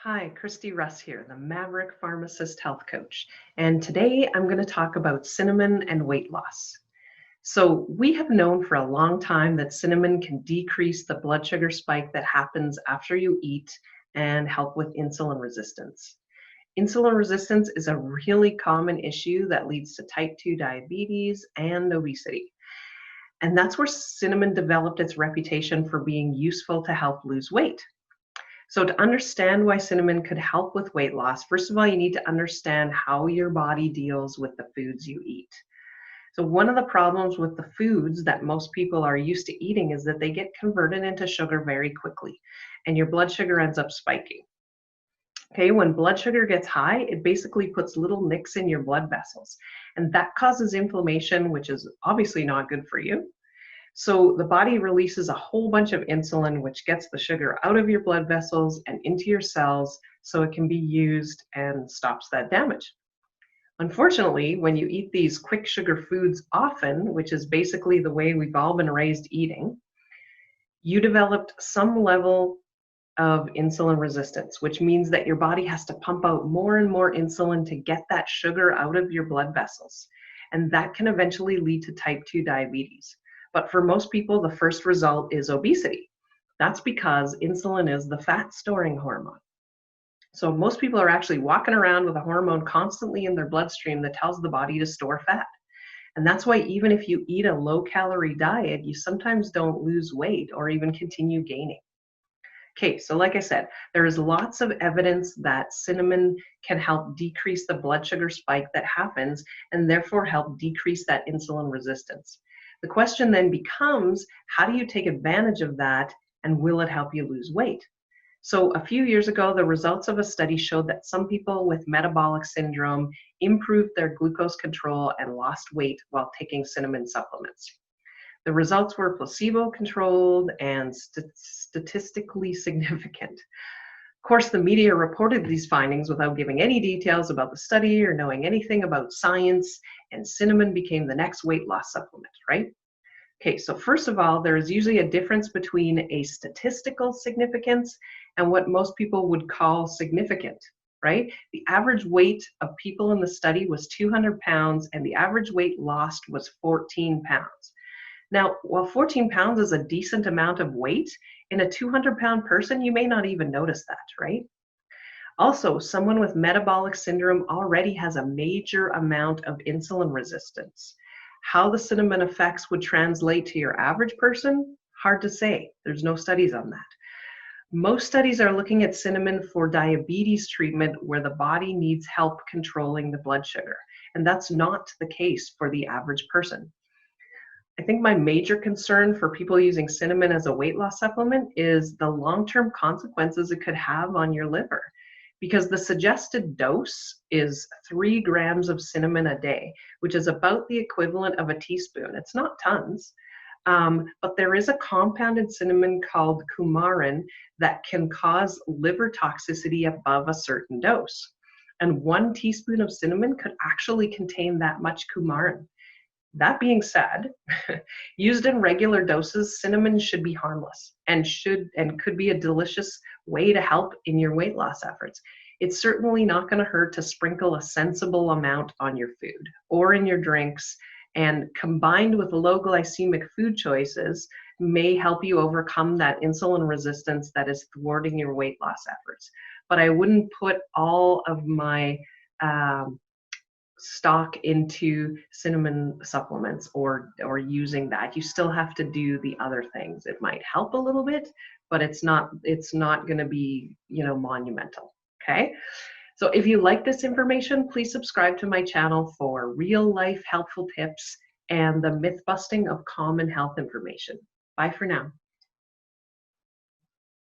Hi, Christy Russ here, the Maverick Pharmacist Health Coach. And today I'm going to talk about cinnamon and weight loss. So, we have known for a long time that cinnamon can decrease the blood sugar spike that happens after you eat and help with insulin resistance. Insulin resistance is a really common issue that leads to type 2 diabetes and obesity. And that's where cinnamon developed its reputation for being useful to help lose weight. So, to understand why cinnamon could help with weight loss, first of all, you need to understand how your body deals with the foods you eat. So, one of the problems with the foods that most people are used to eating is that they get converted into sugar very quickly, and your blood sugar ends up spiking. Okay, when blood sugar gets high, it basically puts little nicks in your blood vessels, and that causes inflammation, which is obviously not good for you. So the body releases a whole bunch of insulin, which gets the sugar out of your blood vessels and into your cells so it can be used and stops that damage. Unfortunately, when you eat these quick sugar foods often, which is basically the way we've all been raised eating, you developed some level of insulin resistance, which means that your body has to pump out more and more insulin to get that sugar out of your blood vessels. And that can eventually lead to type 2 diabetes. But for most people, the first result is obesity. That's because insulin is the fat storing hormone. So most people are actually walking around with a hormone constantly in their bloodstream that tells the body to store fat. And that's why even if you eat a low calorie diet, you sometimes don't lose weight or even continue gaining. Okay, so like I said, there is lots of evidence that cinnamon can help decrease the blood sugar spike that happens and therefore help decrease that insulin resistance. The question then becomes, how do you take advantage of that and will it help you lose weight? So a few years ago, the results of a study showed that some people with metabolic syndrome improved their glucose control and lost weight while taking cinnamon supplements. The results were placebo-controlled and statistically significant. Of course, the media reported these findings without giving any details about the study or knowing anything about science, and cinnamon became the next weight loss supplement, right? Okay, so first of all, there is usually a difference between a statistical significance and what most people would call significant, right? The average weight of people in the study was 200 pounds, and the average weight lost was 14 pounds. Now, while 14 pounds is a decent amount of weight, in a 200-pound person, you may not even notice that, right? Also, someone with metabolic syndrome already has a major amount of insulin resistance. How the cinnamon effects would translate to your average person, hard to say. There's no studies on that. Most studies are looking at cinnamon for diabetes treatment where the body needs help controlling the blood sugar, and that's not the case for the average person. I think my major concern for people using cinnamon as a weight loss supplement is the long-term consequences it could have on your liver. Because the suggested dose is 3 grams of cinnamon a day, which is about the equivalent of a teaspoon. It's not tons, but there is a compound in cinnamon called coumarin that can cause liver toxicity above a certain dose. And 1 teaspoon of cinnamon could actually contain that much coumarin. That being said, used in regular doses, cinnamon should be harmless and could be a delicious way to help in your weight loss efforts. It's certainly not going to hurt to sprinkle a sensible amount on your food or in your drinks, and combined with low glycemic food choices may help you overcome that insulin resistance that is thwarting your weight loss efforts. But I wouldn't put all of my stock into cinnamon supplements or using that. You still have to do the other things. It might help a little bit, but it's not going to be, monumental. Okay? So if you like this information, please subscribe to my channel for real life helpful tips and the myth busting of common health information. Bye for now.